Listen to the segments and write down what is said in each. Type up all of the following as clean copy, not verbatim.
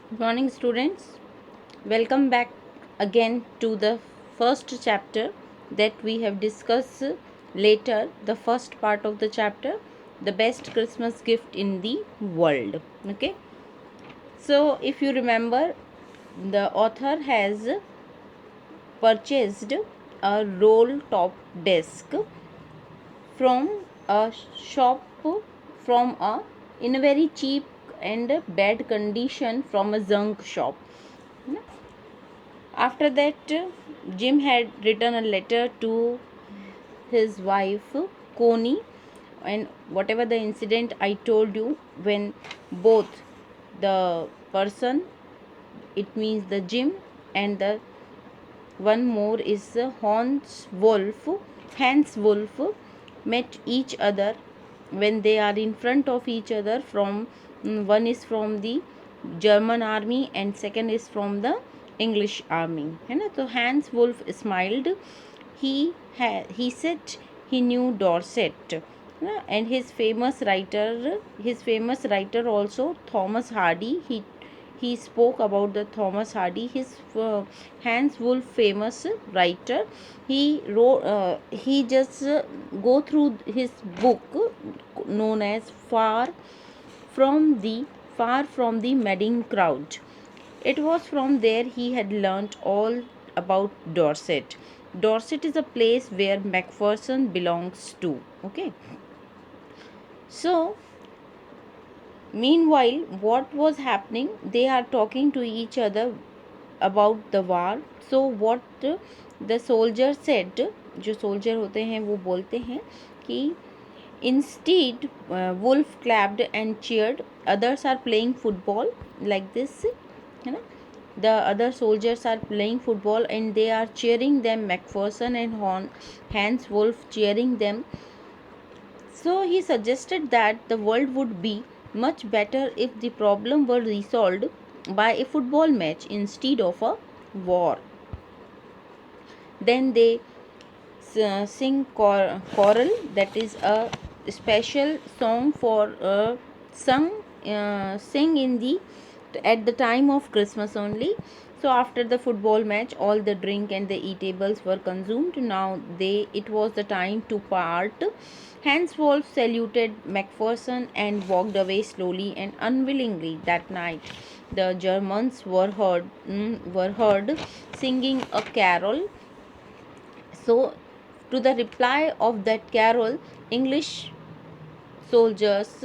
Good morning, students. Welcome back again to the first chapter that we have discussed later, the first part of the chapter, the best Christmas gift in the world. Okay, so if you remember, the author has purchased a roll top desk from a shop from a in a very cheap and bad condition from a junk shop. After that, Jim had written a letter to his wife, Connie, and whatever the incident I told you, when both the person, it means the Jim, and the one more is Hans Wolf, met each other when they are in front of each other from one is from the German army and second is from the English army, है ना. तो Hans Wolf smiled. he said he knew Dorset, and his famous writer also, Thomas Hardy. He spoke about the Thomas Hardy, his Hans Wolf famous writer. He just go through his book known as from the Far from the Madding Crowd. It was from there he had learnt all about Dorset. Dorset is a place where Macpherson belongs to. Okay. So, meanwhile, what was happening? They are talking to each other about the war. So, what the soldier said, जो soldier होते हैं वो बोलते हैं कि instead Wolf clapped and cheered. Others are playing football like this, है ना. The other soldiers are playing football and they are cheering them. Macpherson and Hans Wolf cheering them. So he suggested that the world would be much better if the problem were resolved by a football match instead of a war. Then they sing choral, that is a special song for sing in the at the time of Christmas only. So after the football match, all the drink and the eatables were consumed. Now it was the time to part. Hans Wolf saluted Macpherson and walked away slowly and unwillingly. That night, the Germans were heard singing a carol. So, to the reply of that carol, English soldiers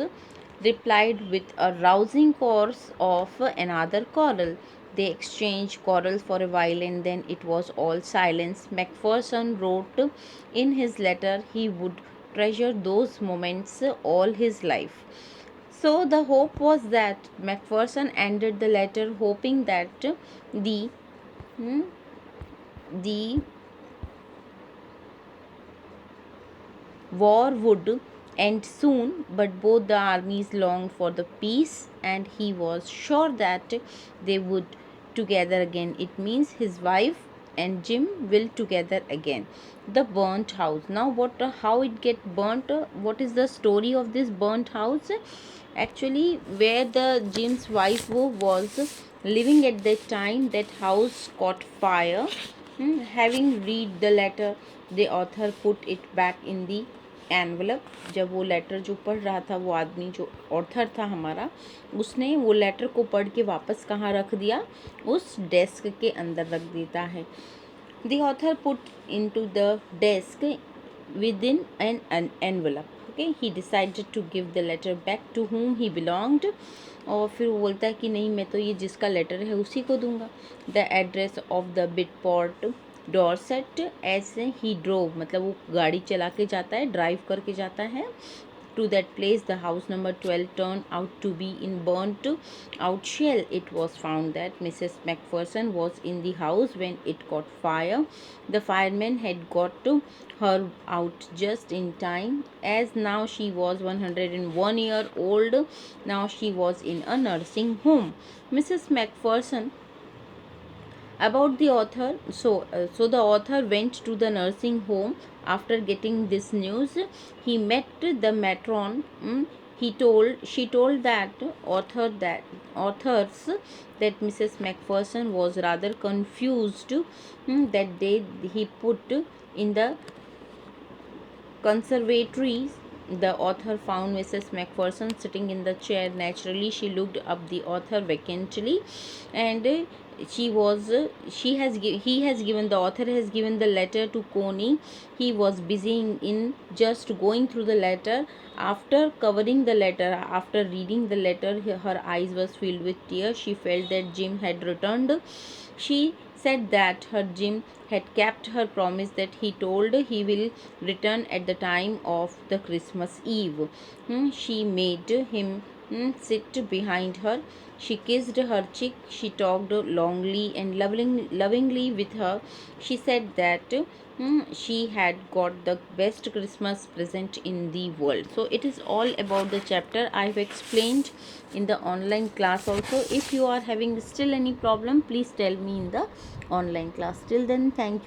replied with a rousing chorus of another choral. They exchanged chorals for a while and then it was all silence. Macpherson wrote in his letter he would treasure those moments all his life. So the hope was that Macpherson ended the letter hoping that the hmm, the war would end soon, but both the armies longed for the peace and he was sure that they would together again. It means his wife and Jim will together again. The burnt house. Now how it get burnt? What is the story of this burnt house? Actually, where the Jim's wife was living at that time, that house caught fire. Having read the letter, the author put it back in the envelope. जब वो letter जो पढ़ रहा था, वो आदमी जो author था हमारा, उसने वो लेटर को पढ़ के वापस कहाँ रख दिया? उस डेस्क के अंदर रख देता है. The author put into the desk within an envelope. Okay, he decided to give the letter back to whom he belonged. और फिर वो बोलता है कि नहीं, मैं तो ये जिसका लेटर है उसी को दूंगा. The address of the Bridport Dorset as he drove, मतलब वो गाड़ी चला के जाता है, ड्राइव करके जाता है to that place. The house number 12 turned out to be in burnt out shell. It was found that Mrs. Macpherson was in the house when it caught fire. The firemen had got her out just in time, as now she was 101 years old. Now she was in a nursing home. Mrs. Macpherson about the author. So the author went to the nursing home. After getting this news, he met the matron. She told that authors that Mrs. Macpherson was rather confused that day he put in the conservatory. The author found Mrs. Macpherson sitting in the chair. Naturally, she looked up the author vacantly, and he has given the author has given the letter to Coney. He was busy in just going through the letter. After reading the letter, her eyes was filled with tears. She felt that Jim had returned. She said that her Jim had kept her promise that he told he will return at the time of the Christmas Eve. She made him sit behind her. She kissed her cheek. She talked longly and lovingly with her. She said that she had got the best Christmas present in the world. So it is all about the chapter I've explained in the online class also. If you are having still any problem, please tell me in the online class. Till then, thank you.